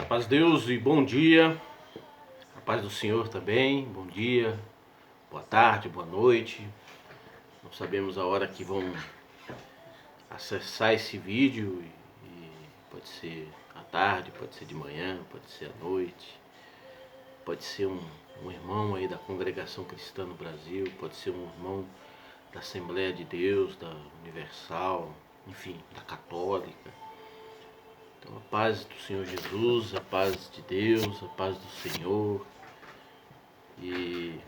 Paz de Deus e bom dia, a paz do Senhor também, bom dia, boa tarde, boa noite. Não sabemos a hora que vão acessar esse vídeo e pode ser à tarde, pode ser de manhã, pode ser à noite, pode ser um irmão aí da congregação cristã no Brasil, pode ser um irmão da Assembleia de Deus, da Universal, enfim, da Católica. Então a paz do Senhor Jesus, a paz de Deus, a paz do Senhor, e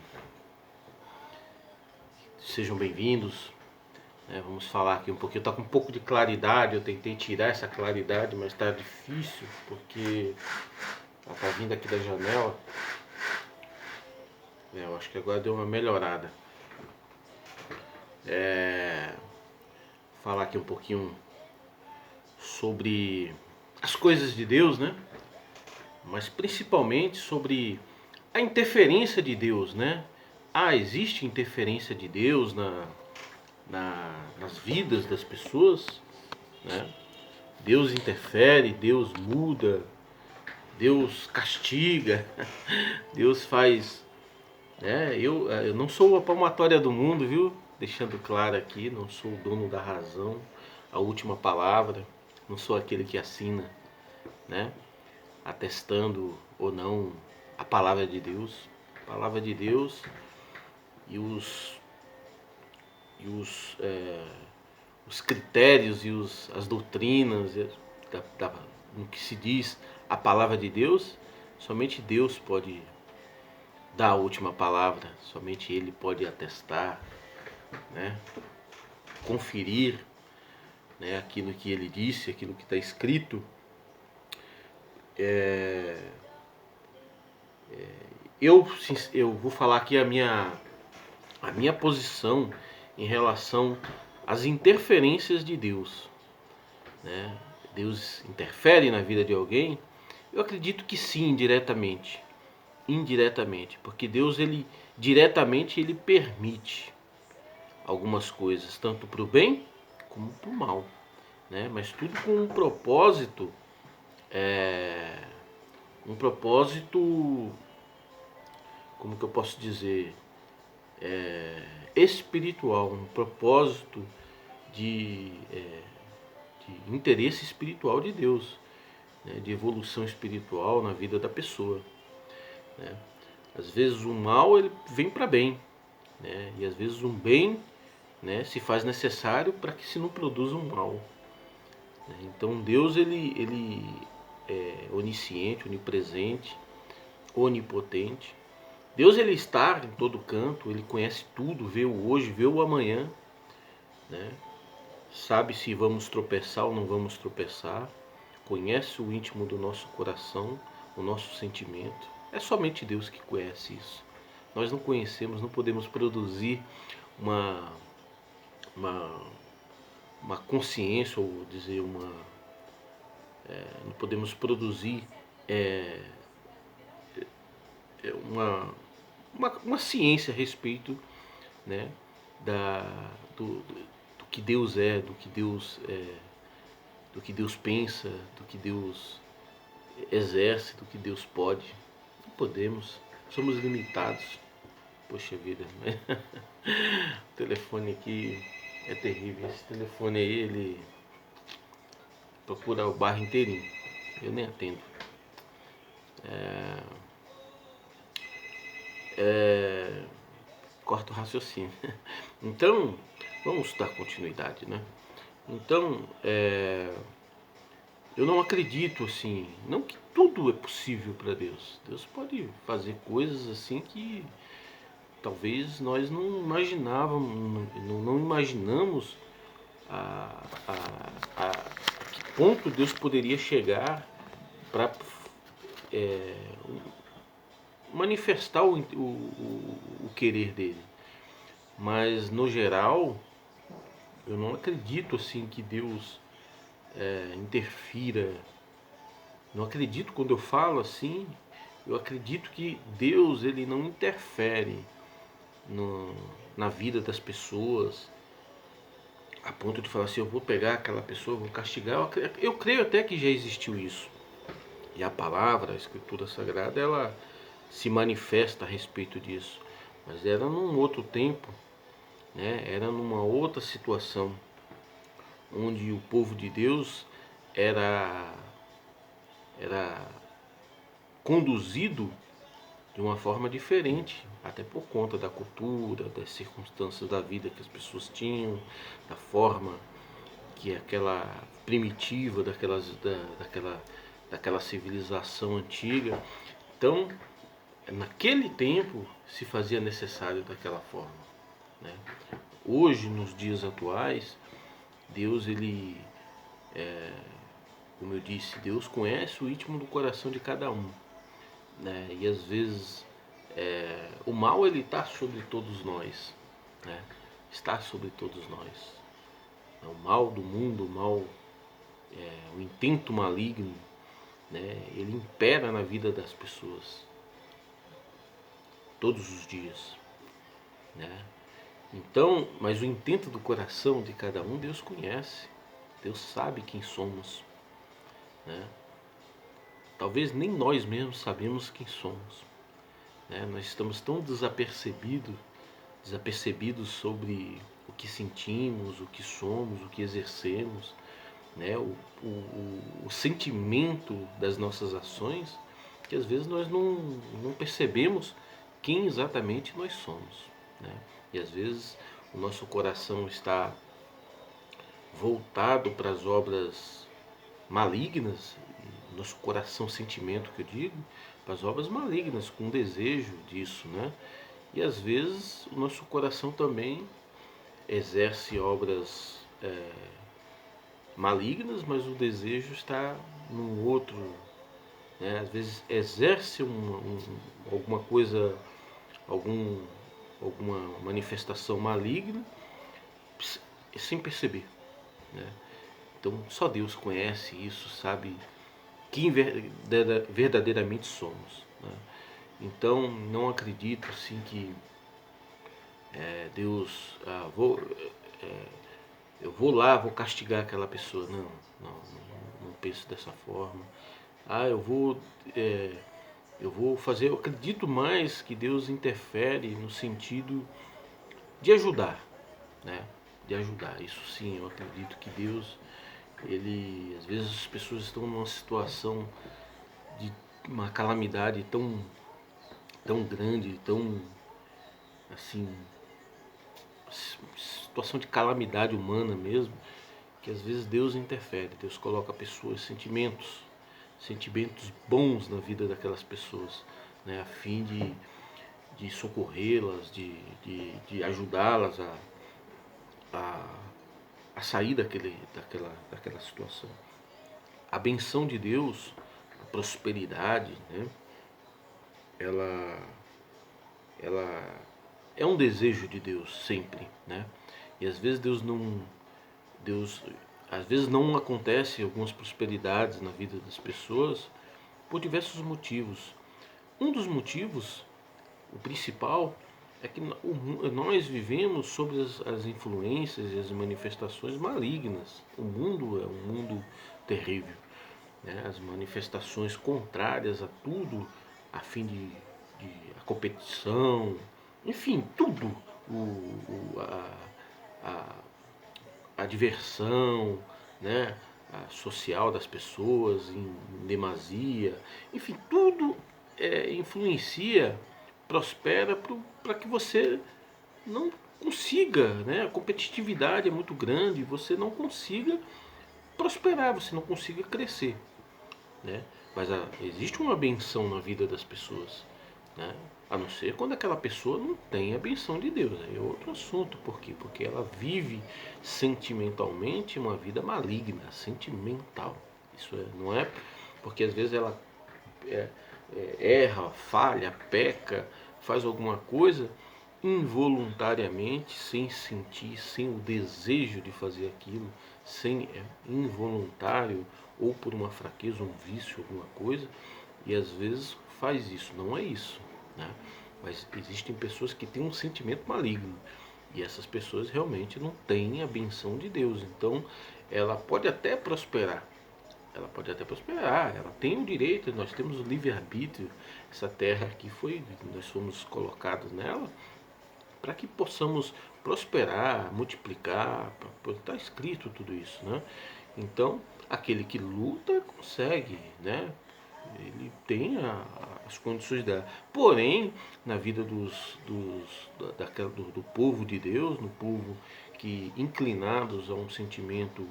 sejam bem-vindos. Vamos falar aqui um pouquinho, está com um pouco de claridade, eu tentei tirar essa claridade, mas está difícil, porque ela está vindo aqui da janela. Eu acho que agora deu uma melhorada. Falar aqui um pouquinho sobre as coisas de Deus, né? Mas principalmente sobre a interferência de Deus, né? Existe interferência de Deus nas vidas das pessoas, né? Deus interfere, Deus muda, Deus castiga, Deus faz, né? Eu não sou a palmatória do mundo, viu? Deixando claro aqui, não sou o dono da razão, a última palavra, não sou aquele que assina, né? Atestando ou não a palavra de Deus. A palavra de Deus e os critérios e as doutrinas no que se diz a palavra de Deus, somente Deus pode dar a última palavra, somente Ele pode atestar, né? Conferir, né? Aquilo que Ele disse, aquilo que está escrito. Eu vou falar aqui a minha posição em relação às interferências de Deus, né? Deus interfere na vida de alguém? Eu acredito que sim, indiretamente, porque Deus diretamente ele permite algumas coisas, tanto para o bem como para o mal, né? Mas tudo com um propósito, como que eu posso dizer, espiritual, um propósito de interesse espiritual de Deus, né? De evolução espiritual na vida da pessoa, né? Às vezes o mal ele vem para bem, né? E às vezes um bem, né, se faz necessário para que se não produza um mal, né? Então Deus ele é onisciente, onipresente, onipotente. Deus ele está em todo canto, ele conhece tudo, vê o hoje, vê o amanhã, né? Sabe se vamos tropeçar ou não vamos tropeçar, conhece o íntimo do nosso coração, o nosso sentimento. É somente Deus que conhece isso. Nós não conhecemos, não podemos produzir uma, uma consciência, ou dizer não podemos produzir uma ciência a respeito, né, do que Deus é, do que Deus pensa, do que Deus exerce, do que Deus pode. Não podemos, somos limitados. Poxa vida, né? O telefone aqui é terrível. Esse telefone aí, ele procura o bairro inteirinho. Eu nem atendo. Corta o raciocínio. Então, vamos dar continuidade, né? Então, eu não acredito assim, não que tudo é possível para Deus. Deus pode fazer coisas assim que talvez nós não imaginávamos, não imaginamos a que ponto Deus poderia chegar para manifestar o querer dele. Mas no geral, eu não acredito assim que Deus interfira. Não acredito, quando eu falo assim, eu acredito que Deus ele não interfere na vida das pessoas a ponto de falar assim, eu vou pegar aquela pessoa, vou castigar. Eu creio até que já existiu isso. E a palavra, a Escritura Sagrada, ela se manifesta a respeito disso. Mas era num outro tempo, né? Era numa outra situação, onde o povo de Deus era, era conduzido de uma forma diferente, até por conta da cultura, das circunstâncias da vida que as pessoas tinham, da forma que aquela primitiva daquela civilização antiga. Então, naquele tempo se fazia necessário daquela forma, né? Hoje, nos dias atuais, Deus, ele, como eu disse, Deus conhece o íntimo do coração de cada um, né? E às vezes o mal, ele está sobre todos nós, né? Está sobre todos nós. O mal do mundo, o intento maligno, né? Ele impera na vida das pessoas todos os dias, né? Então, mas o intento do coração de cada um, Deus conhece. Deus sabe quem somos, né? Talvez nem nós mesmos sabemos quem somos, né? Nós estamos tão desapercebidos sobre o que sentimos, o que somos, o que exercemos, né? O sentimento das nossas ações, que às vezes nós não percebemos quem exatamente nós somos, né? E às vezes o nosso coração está voltado para as obras malignas, nosso coração, sentimento que eu digo, para as obras malignas, com desejo disso, né? E às vezes o nosso coração também exerce obras malignas, mas o desejo está num outro, né? Às vezes exerce alguma coisa, algum, alguma manifestação maligna sem perceber, né? Então só Deus conhece isso, sabe quem verdadeiramente somos, né? Então não acredito assim que Deus, eu vou lá, vou castigar aquela pessoa. Não penso dessa forma. Ah, eu vou fazer. Eu acredito mais que Deus interfere no sentido de ajudar, né? De ajudar. Isso sim, eu acredito que Deus, ele, às vezes as pessoas estão numa situação de uma calamidade tão grande, tão assim, situação de calamidade humana mesmo, que às vezes Deus interfere. Deus coloca pessoas, sentimentos bons na vida daquelas pessoas, né, a fim de socorrê-las, de ajudá-las a, a sair daquela situação. A benção de Deus, a prosperidade, né, ela, ela é um desejo de Deus sempre, né? E às vezes Deus, às vezes não acontece algumas prosperidades na vida das pessoas por diversos motivos. Um dos motivos, o principal, é que nós vivemos sob as influências e as manifestações malignas. O mundo é um mundo terrível, né? As manifestações contrárias a tudo, a fim de a competição, enfim, tudo, a, a diversão, né, a social das pessoas em demasia, enfim, tudo influencia, prospera para que você não consiga, né, a competitividade é muito grande, você não consiga prosperar, você não consiga crescer, né? Mas existe uma benção na vida das pessoas, né? A não ser quando aquela pessoa não tem a benção de Deus. Aí é outro assunto. Por quê? Porque ela vive sentimentalmente uma vida maligna, sentimental. Isso não é porque às vezes ela é, erra, falha, peca, faz alguma coisa involuntariamente, sem sentir, sem o desejo de fazer aquilo, sem involuntário ou por uma fraqueza, um vício, alguma coisa, e às vezes faz isso. Não é isso, né? Mas existem pessoas que têm um sentimento maligno e essas pessoas realmente não têm a benção de Deus. Então ela pode até prosperar, ela pode até prosperar, ela tem o direito, nós temos o livre-arbítrio. Essa terra aqui nós fomos colocados nela para que possamos prosperar, multiplicar, está escrito tudo isso, né? Então, aquele que luta consegue, né? Ele tem as condições dela. Porém, na vida do povo de Deus, no povo que inclinados a um sentimento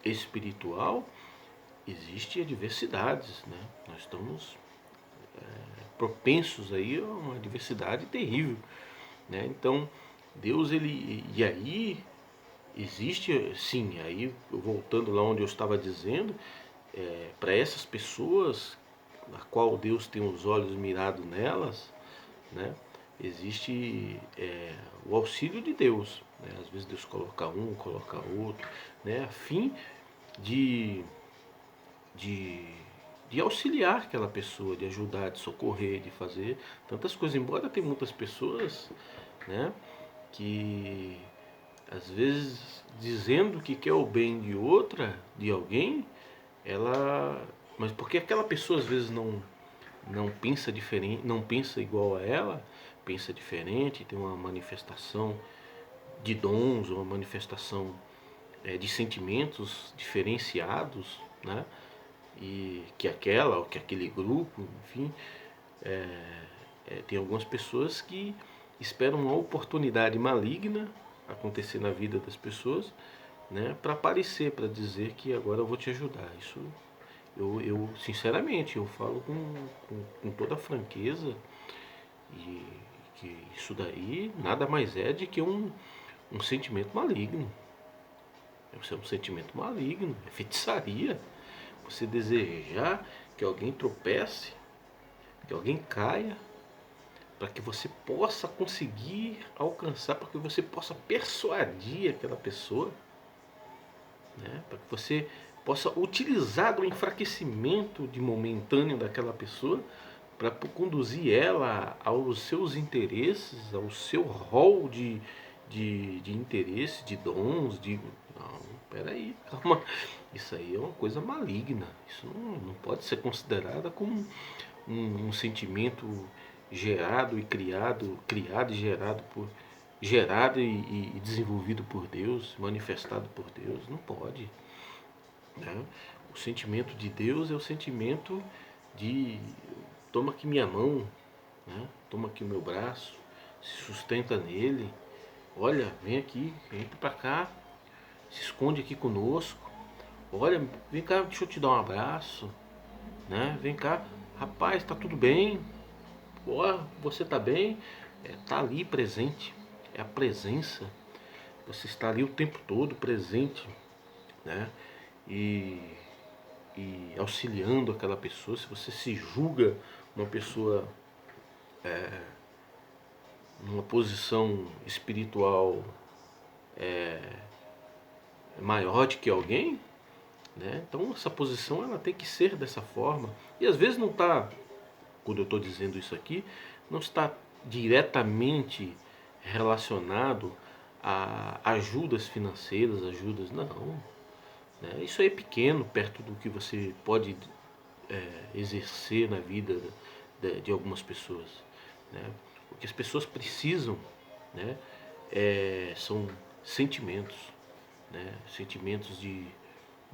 espiritual, existe adversidades, né? Nós estamos propensos aí a uma adversidade terrível, né? Então, Deus e aí existe sim, aí voltando lá onde eu estava dizendo, para essas pessoas a qual Deus tem os olhos mirados nelas, né? Existe o auxílio de Deus, né? Às vezes Deus coloca um, coloca outro, né? A fim de, de, de auxiliar aquela pessoa, de ajudar, de socorrer, de fazer tantas coisas. Embora tem muitas pessoas, né, que às vezes dizendo que quer o bem de outra, de alguém, ela, mas porque aquela pessoa às vezes não pensa diferente, não pensa igual a ela, pensa diferente, tem uma manifestação de dons, uma manifestação de sentimentos diferenciados, né? E que aquela ou que aquele grupo, enfim, tem algumas pessoas que esperam uma oportunidade maligna acontecer na vida das pessoas, né, para aparecer, para dizer que agora eu vou te ajudar. Isso eu sinceramente eu falo com toda a franqueza e que isso daí nada mais é de que um sentimento maligno. É um sentimento maligno, é feitiçaria. Você desejar que alguém tropece, que alguém caia, para que você possa conseguir alcançar, para que você possa persuadir aquela pessoa, né? Para que você possa utilizar do enfraquecimento de momentâneo daquela pessoa para conduzir ela aos seus interesses, ao seu rol de interesses, de dons, de... Não, peraí, calma. Isso aí é uma coisa maligna. Isso não pode ser considerada como um sentimento gerado e criado e gerado e desenvolvido por Deus, manifestado por Deus. Não pode, né? O sentimento de Deus é o sentimento de toma aqui minha mão, né? Toma aqui o meu braço, se sustenta nele. Olha, vem aqui, vem para cá, se esconde aqui conosco. Olha, vem cá, deixa eu te dar um abraço, né? Vem cá, rapaz, tá tudo bem? Ó, você tá bem? Tá ali presente, é a presença. Você está ali o tempo todo presente, né? E, e auxiliando aquela pessoa. Se você se julga uma pessoa numa posição espiritual maior do que alguém, né? Então essa posição ela tem que ser dessa forma. E às vezes não está, quando eu estou dizendo isso aqui, não está diretamente relacionado a ajudas financeiras, ajudas, não. Né? Isso aí é pequeno perto do que você pode exercer na vida de algumas pessoas. Né? O que as pessoas precisam, né, são sentimentos, né? Sentimentos de,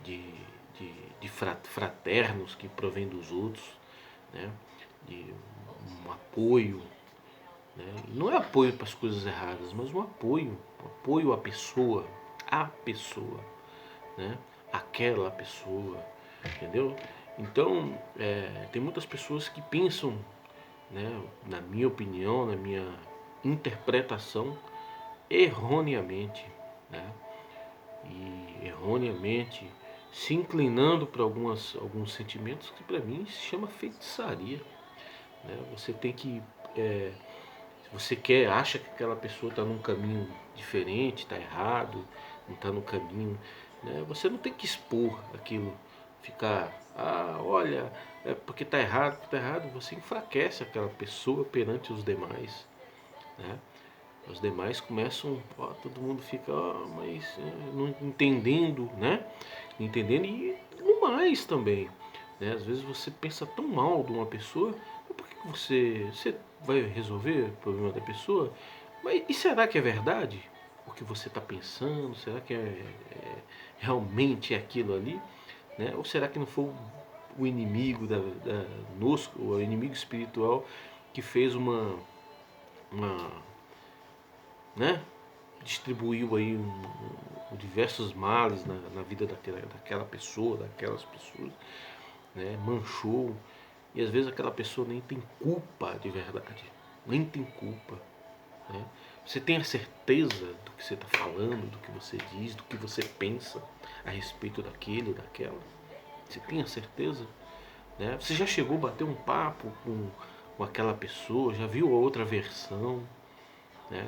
de fraternos que provém dos outros, né? De um apoio, né? Não é apoio para as coisas erradas, mas um apoio à pessoa, né? Aquela pessoa, entendeu? Então, tem muitas pessoas que pensam, né, na minha opinião, na minha interpretação, erroneamente, né? E erroneamente se inclinando para alguns sentimentos que para mim se chama feitiçaria, né? Você tem que, se você quer, acha que aquela pessoa está num caminho diferente, está errado, não está no caminho, né? Você não tem que expor aquilo, ficar, olha, porque está errado, você enfraquece aquela pessoa perante os demais, né? Os demais começam, todo mundo fica, mas não entendendo, né? entendendo? E no mais também, né? Às vezes você pensa tão mal de uma pessoa, mas por que você vai resolver o problema da pessoa? Mas e será que é verdade o que você está pensando? Será que realmente é aquilo ali? Né? Ou será que não foi o inimigo o inimigo espiritual que fez uma né? Distribuiu aí diversos males na vida daquela pessoa, daquelas pessoas, né? Manchou. E às vezes aquela pessoa nem tem culpa de verdade, nem tem culpa. Né? Você tem a certeza do que você está falando, do que você diz, do que você pensa a respeito daquele ou daquela? Você tem a certeza? Né? Você já chegou a bater um papo com aquela pessoa, já viu a outra versão, né?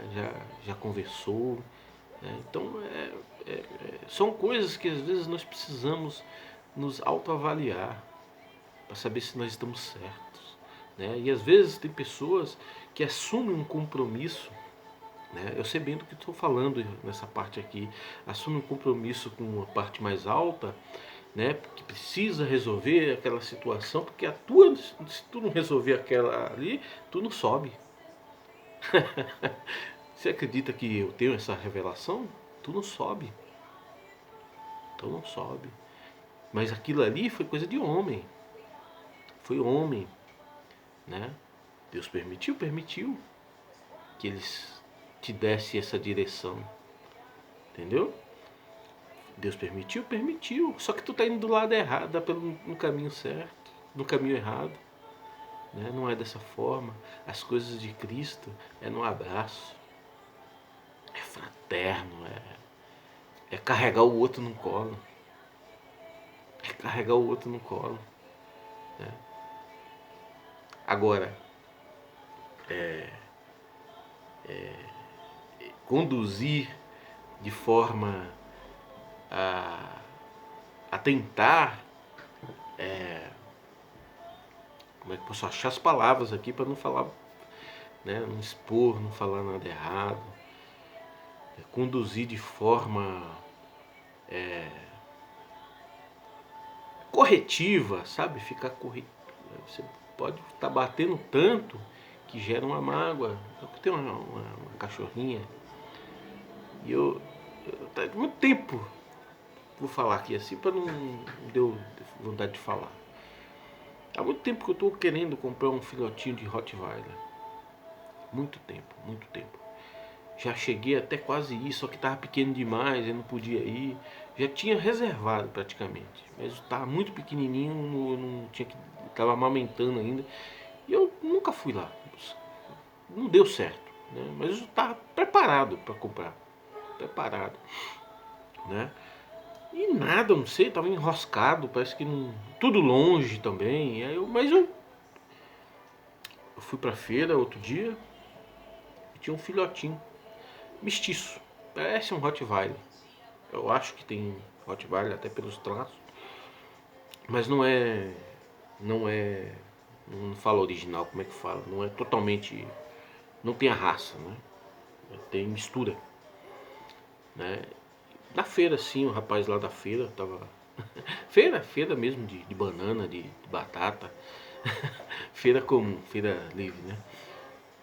Já conversou. Né? Então, são coisas que às vezes nós precisamos nos autoavaliar para saber se nós estamos certos. Né? E às vezes tem pessoas que assumem um compromisso, né? Eu sei bem do que estou falando nessa parte aqui, assumem um compromisso com uma parte mais alta, né? Que precisa resolver aquela situação, porque se tu não resolver aquela ali, tu não sobe. Você acredita que eu tenho essa revelação? Tu não sobe, tu não sobe. Mas aquilo ali foi coisa de homem, foi homem, né? Deus permitiu que eles te desse essa direção, entendeu? Deus permitiu. Só que tu tá indo do lado errado, no caminho certo, no caminho errado. Né? Não é dessa forma. As coisas de Cristo é no abraço, é fraterno, é carregar o outro no colo. É carregar o outro no colo. Né? Agora, conduzir de forma a, a tentar, como é que eu posso achar as palavras aqui para não falar, né, não expor, não falar nada errado, conduzir de forma corretiva, sabe? Ficar corretivo. Você pode estar batendo tanto que gera uma mágoa. Eu tenho uma cachorrinha e tá muito tempo, vou falar aqui assim para não deu vontade de falar. Há muito tempo que eu estou querendo comprar um filhotinho de Rottweiler. Muito tempo, muito tempo. Já cheguei até quase isso, só que estava pequeno demais, eu não podia ir. Já tinha reservado praticamente, mas estava muito pequenininho, não tinha que, estava amamentando ainda. E eu nunca fui lá, não deu certo, né? Mas eu estava preparado para comprar, preparado, né? E nada, não sei, estava enroscado, parece que não, tudo longe também. Mas eu fui para a feira outro dia e tinha um filhotinho mestiço, parece um Rottweiler. Eu acho que tem Rottweiler até pelos traços, mas não é, não fala original, como é que fala? Não é totalmente, não tem a raça, né? Tem mistura, né? Na feira sim, o rapaz lá da feira tava feira mesmo de banana, de batata, feira comum, feira livre, né?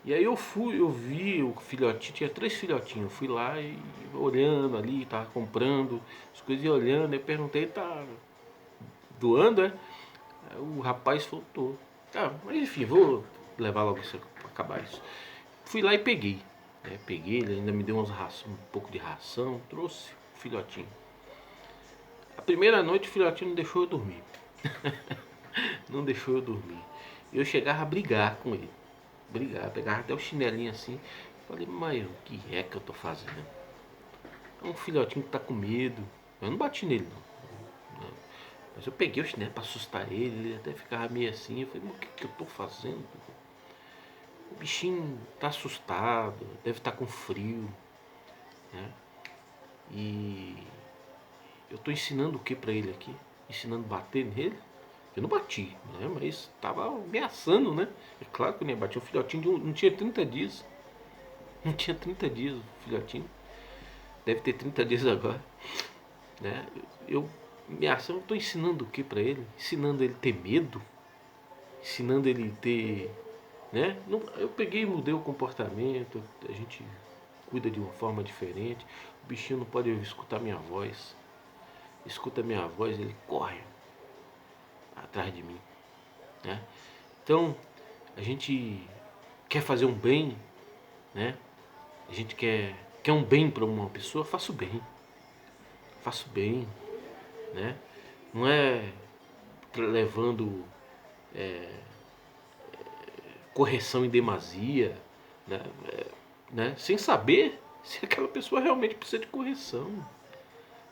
E aí eu vi o filhotinho, tinha 3 filhotinhos, eu fui lá e olhando ali, tava comprando as coisas e olhando, eu perguntei, tá doando, é? Aí o rapaz falou, tô. Ah, mas enfim, vou levar logo isso pra acabar isso. Fui lá e peguei. Né? Peguei, ele ainda me deu um pouco de ração, trouxe o filhotinho. A primeira noite o filhotinho não deixou eu dormir. Não deixou eu dormir. Eu chegava a brigar com ele. Brigar, pegava até o chinelinho assim. Falei, mas o que é que eu tô fazendo? É um filhotinho que tá com medo. Eu não bati nele não. Mas eu peguei o chinelo pra assustar ele até ficava meio assim. Eu falei, mas o que eu tô fazendo? O bichinho tá assustado, deve estar com frio, né? E eu tô ensinando o que pra ele aqui? Ensinando a bater nele? Eu não bati, né? Mas tava ameaçando, né? É claro que eu nem bati. O filhotinho não tinha 30 dias. Não tinha 30 dias o filhotinho. Deve ter 30 dias agora, né? Eu Eu estou ensinando o que para ele? Ensinando ele a ter medo? Ensinando ele a ter, né? Eu peguei e mudei o comportamento, a gente cuida de uma forma diferente. O bichinho não pode escutar minha voz. Escuta minha voz, ele corre atrás de mim, né? Então, a gente quer fazer um bem, né? A gente quer um bem para uma pessoa, faço bem, né? Não é levando correção em demasia, né? Né? Sem saber se aquela pessoa realmente precisa de correção,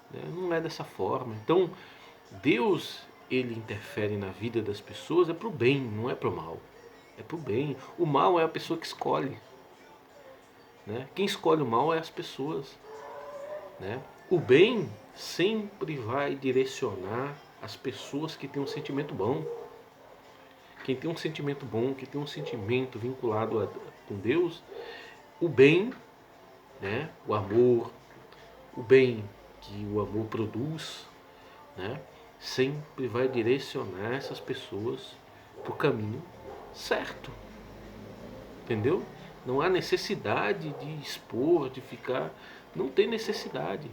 né? Não é dessa forma. Então, Deus, ele interfere na vida das pessoas é pro bem, não é pro mal. É pro bem. O mal é a pessoa que escolhe, né? Quem escolhe o mal é as pessoas, né? O bem sempre vai direcionar as pessoas que têm um sentimento bom. Quem tem um sentimento bom, que tem um sentimento vinculado com Deus, o bem, né? O amor, o bem que o amor produz, né? Sempre vai direcionar essas pessoas para o caminho certo, entendeu? Não há necessidade de expor, de ficar, não tem necessidade.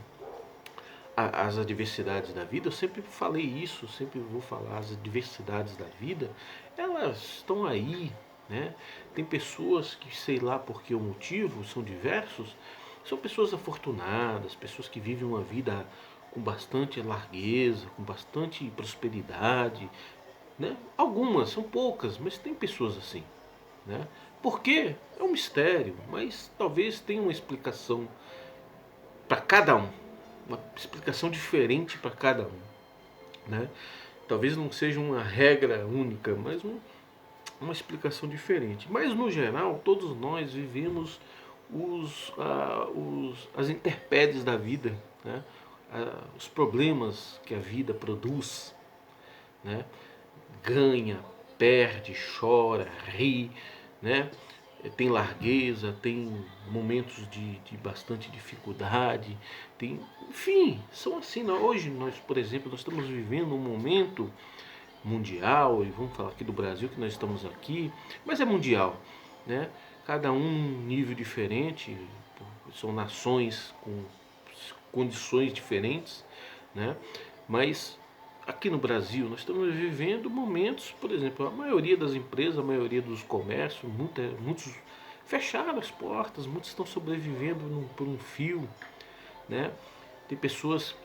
As adversidades da vida, eu sempre falei isso, sempre vou falar, as adversidades da vida, elas estão aí, né? Tem pessoas que, sei lá por que o motivo, são diversos, são pessoas afortunadas, pessoas que vivem uma vida com bastante largueza, com bastante prosperidade, né? Algumas, são poucas, mas tem pessoas assim, né? Por quê? É um mistério, mas talvez tenha uma explicação para cada um, uma explicação diferente para cada um, né? Talvez não seja uma regra única, mas uma explicação diferente. Mas no geral, todos nós vivemos as intempéries da vida, né? Os problemas que a vida produz, né? Ganha, perde, chora, ri, né? Tem largueza, tem momentos de bastante dificuldade, tem, enfim, são assim. Hoje nós, por exemplo, nós estamos vivendo um momento mundial, e vamos falar aqui do Brasil que nós estamos aqui, mas é mundial, né? Cada um num nível diferente, são nações com condições diferentes, né? Mas aqui no Brasil nós estamos vivendo momentos, por exemplo, a maioria das empresas, a maioria dos comércios, muitos fecharam as portas, muitos estão sobrevivendo por um fio, né? Tem pessoas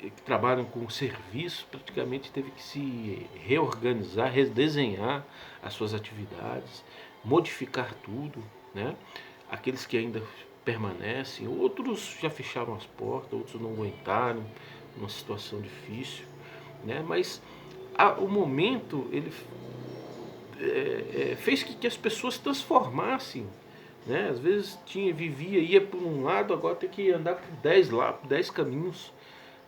que trabalham com serviço, praticamente teve que se reorganizar, redesenhar as suas atividades, modificar tudo, né? Aqueles que ainda permanecem, outros já fecharam as portas, outros não aguentaram, uma situação difícil, né? Mas o momento ele fez que as pessoas se transformassem, né? Às vezes ia por um lado, agora tem que andar por 10 lá, por 10 caminhos,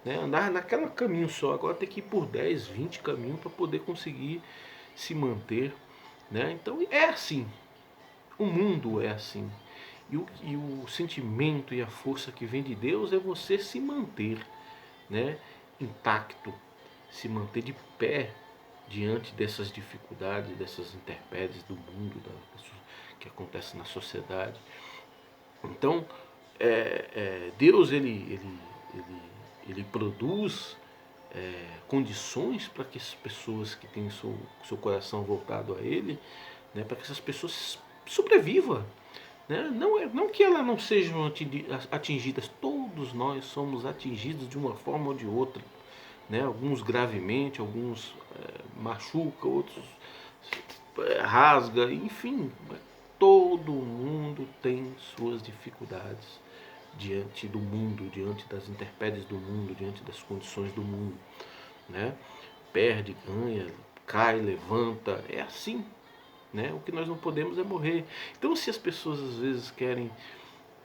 né? Andar naquele caminho só, agora tem que ir por 10, 20 caminhos para poder conseguir se manter, né? Então é assim, o mundo é assim. E o sentimento e a força que vem de Deus é você se manter, né, intacto, se manter de pé diante dessas dificuldades, dessas intempéries do mundo, que acontece na sociedade. Então, Deus ele produz condições para que as pessoas que têm seu coração voltado a Ele, né, para que essas pessoas sobrevivam. Né? Não que elas não sejam atingidas, todos nós somos atingidos de uma forma ou de outra. Né? Alguns gravemente, alguns machuca, outros rasga, enfim. Todo mundo tem suas dificuldades diante do mundo, diante das intempéries do mundo, diante das condições do mundo. Né? Perde, ganha, cai, levanta, é assim. Né? O que nós não podemos é morrer. Então, se as pessoas às vezes querem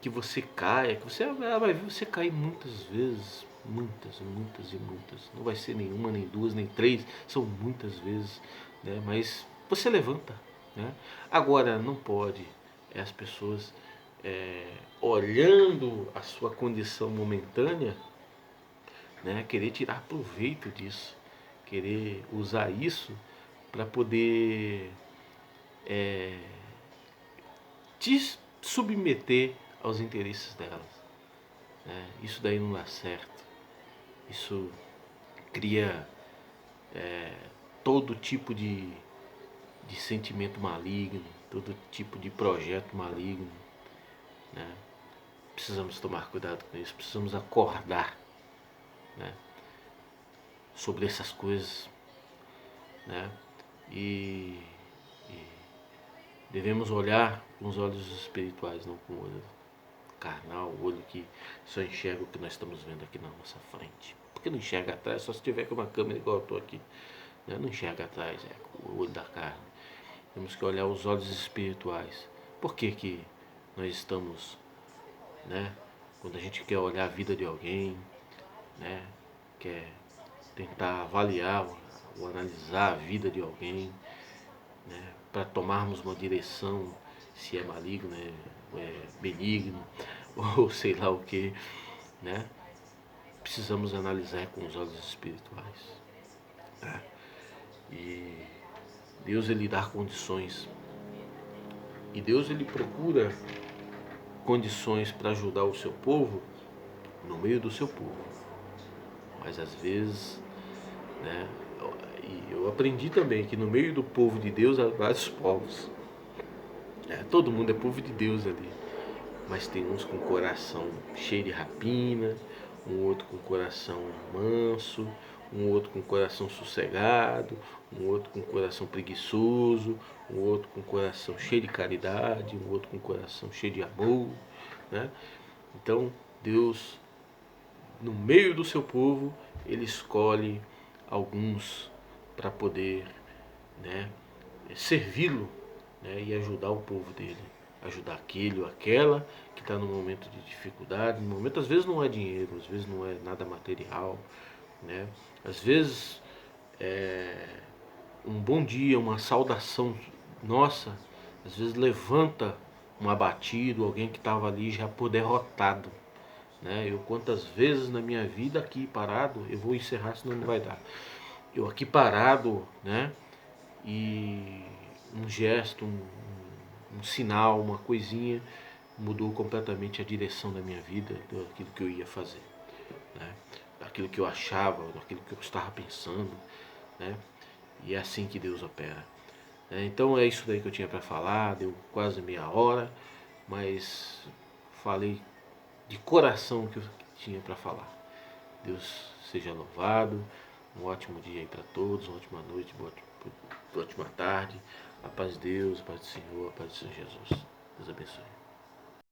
que você caia, que você vai ver você cair muitas vezes, muitas, muitas e muitas. Não vai ser nenhuma, nem duas, nem três, são muitas vezes, né? Mas você levanta, né? Agora não pode as pessoas olhando a sua condição momentânea, né? Querer tirar proveito disso, querer usar isso para poder te submeter aos interesses delas, né? Isso daí não dá certo. Isso cria todo tipo de sentimento maligno, todo tipo de projeto maligno, né? Precisamos tomar cuidado com isso, precisamos acordar, né, sobre essas coisas, né? E, e devemos olhar com os olhos espirituais, não com o olho carnal, o olho que só enxerga o que nós estamos vendo aqui na nossa frente. Porque não enxerga atrás, só se tiver com uma câmera igual eu estou aqui, né? Não enxerga atrás, é com o olho da carne. Temos que olhar os olhos espirituais. Por que que nós estamos, né? Quando a gente quer olhar a vida de alguém, né? Quer tentar avaliar ou analisar a vida de alguém, né? Para tomarmos uma direção, se é maligno, é benigno, ou sei lá o que, né? Precisamos analisar com os olhos espirituais, né? E Deus ele dá condições, e Deus ele procura condições para ajudar o seu povo no meio do seu povo. Mas às vezes, né, e eu aprendi também que no meio do povo de Deus há vários povos, né? Todo mundo é povo de Deus ali, mas tem uns com coração cheio de rapina, um outro com coração manso, um outro com coração sossegado, um outro com coração preguiçoso, um outro com coração cheio de caridade, um outro com coração cheio de amor, né? Então Deus, no meio do seu povo, ele escolhe alguns para poder, né, servi-lo, né, e ajudar o povo dele. Ajudar aquele ou aquela que está no momento de dificuldade. No momento, às vezes, não é dinheiro, às vezes, não é nada material, né? Às vezes, um bom dia, uma saudação nossa, às vezes, levanta um abatido, alguém que estava ali já por derrotado, né? Eu quantas vezes na minha vida aqui parado, eu vou encerrar senão não vai dar. Eu aqui parado, né? E um gesto, um sinal, uma coisinha mudou completamente a direção da minha vida, daquilo que eu ia fazer, né? Daquilo que eu achava, daquilo que eu estava pensando, né? E é assim que Deus opera. Então é isso daí que eu tinha para falar, deu quase meia hora, mas falei de coração o que eu tinha para falar. Deus seja louvado, um ótimo dia aí para todos, uma ótima noite, uma ótima tarde. A paz de Deus, a paz do Senhor, a paz do Senhor Jesus. Deus abençoe.